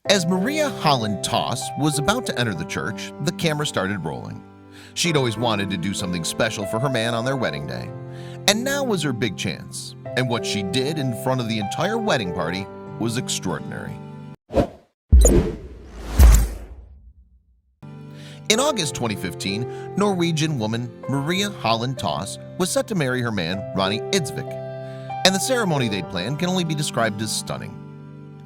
As Maria Holland Toss was about to enter the church, the camera started rolling. She'd always wanted to do something special for her man on their wedding day. And now was her big chance. And what she did in front of the entire wedding party was extraordinary. In August 2015, Norwegian woman Maria Holland Toss was set to marry her man Ronnie Idsvik, and the ceremony they'd planned can only be described as stunning.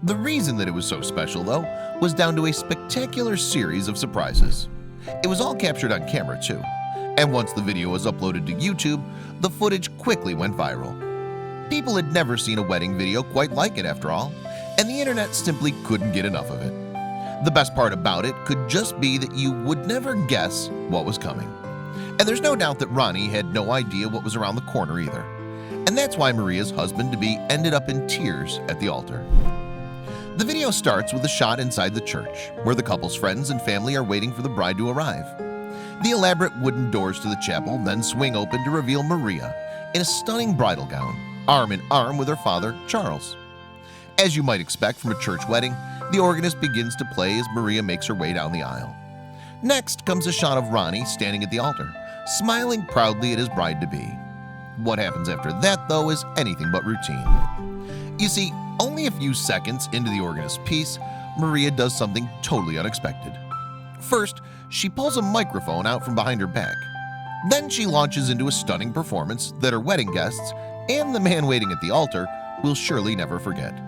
The reason that it was so special, though, was down to a spectacular series of surprises. It was all captured on camera, too, and once the video was uploaded to YouTube, the footage quickly went viral. People had never seen a wedding video quite like it, after all, and the internet simply couldn't get enough of it. The best part about it could just be that you would never guess what was coming. And there's no doubt that Ronnie had no idea what was around the corner either. And that's why Maria's husband-to-be ended up in tears at the altar. The video starts with a shot inside the church, where the couple's friends and family are waiting for the bride to arrive. The elaborate wooden doors to the chapel then swing open to reveal Maria in a stunning bridal gown, arm in arm with her father, Charles. As you might expect from a church wedding, the organist begins to play as Maria makes her way down the aisle. Next comes a shot of Ronnie standing at the altar, smiling proudly at his bride-to-be. What happens after that, though, is anything but routine. You see, only a few seconds into the organist's piece, Maria does something totally unexpected. First, she pulls a microphone out from behind her back. Then she launches into a stunning performance that her wedding guests and the man waiting at the altar will surely never forget.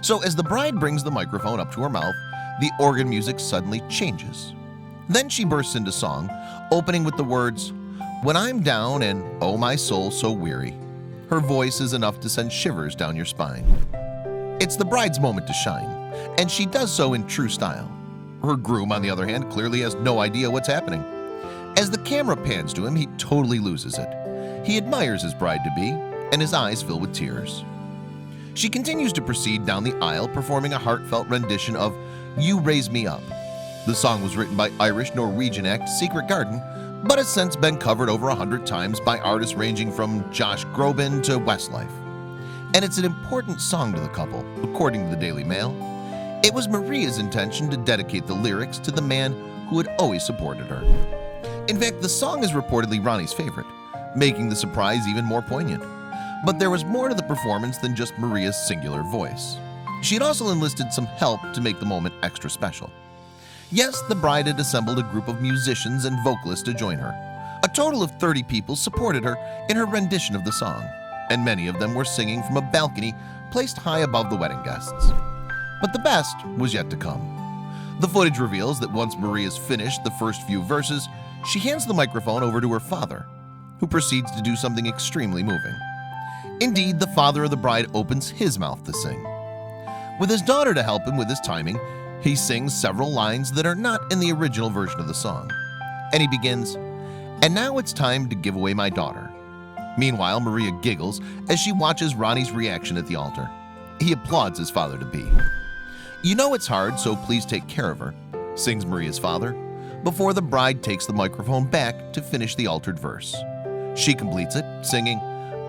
So as the bride brings the microphone up to her mouth, the organ music suddenly changes. Then she bursts into song, opening with the words, "When I'm down and oh my soul so weary." Her voice is enough to send shivers down your spine. It's the bride's moment to shine, and she does so in true style. Her groom, on the other hand, clearly has no idea what's happening. As the camera pans to him, he totally loses it. He admires his bride-to-be, and his eyes fill with tears. She continues to proceed down the aisle, performing a heartfelt rendition of "You Raise Me Up." The song was written by Irish-Norwegian act Secret Garden, but has since been covered over 100 times by artists ranging from Josh Groban to Westlife. And it's an important song to the couple, according to the Daily Mail. It was Maria's intention to dedicate the lyrics to the man who had always supported her. In fact, the song is reportedly Ronnie's favorite, making the surprise even more poignant. But there was more to the performance than just Maria's singular voice. She had also enlisted some help to make the moment extra special. Yes, the bride had assembled a group of musicians and vocalists to join her. A total of 30 people supported her in her rendition of the song, and many of them were singing from a balcony placed high above the wedding guests. But the best was yet to come. The footage reveals that once Maria's finished the first few verses, she hands the microphone over to her father, who proceeds to do something extremely moving. Indeed, the father of the bride opens his mouth to sing. With his daughter to help him with his timing, he sings several lines that are not in the original version of the song. And he begins, "And now it's time to give away my daughter." Meanwhile, Maria giggles as she watches Ronnie's reaction at the altar. He applauds his father-to-be. "You know it's hard, so please take care of her," sings Maria's father, before the bride takes the microphone back to finish the altered verse. She completes it, singing,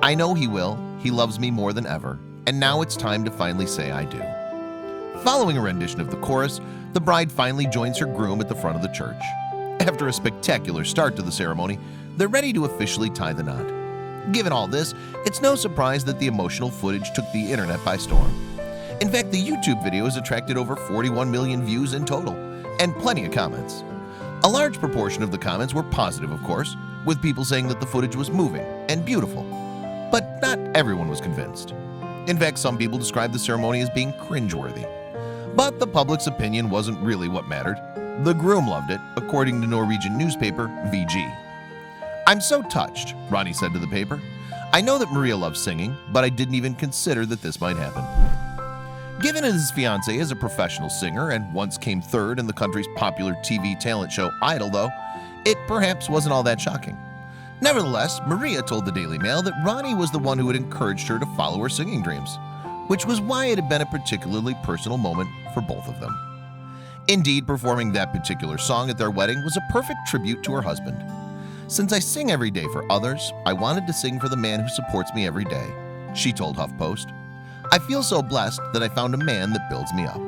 "I know he will, he loves me more than ever, and now it's time to finally say I do." Following a rendition of the chorus, the bride finally joins her groom at the front of the church. After a spectacular start to the ceremony, they're ready to officially tie the knot. Given all this, it's no surprise that the emotional footage took the internet by storm. In fact, the YouTube video has attracted over 41 million views in total, and plenty of comments. A large proportion of the comments were positive, of course, with people saying that the footage was moving and beautiful. But not everyone was convinced. In fact, some people described the ceremony as being cringeworthy. But the public's opinion wasn't really what mattered. The groom loved it, according to Norwegian newspaper VG. "I'm so touched," Ronnie said to the paper. "I know that Maria loves singing, but I didn't even consider that this might happen." Given his fiancée is a professional singer and once came third in the country's popular TV talent show Idol, though, it perhaps wasn't all that shocking. Nevertheless, Maria told the Daily Mail that Ronnie was the one who had encouraged her to follow her singing dreams, which was why it had been a particularly personal moment for both of them. Indeed, performing that particular song at their wedding was a perfect tribute to her husband. "Since I sing every day for others, I wanted to sing for the man who supports me every day," she told HuffPost. "I feel so blessed that I found a man that builds me up."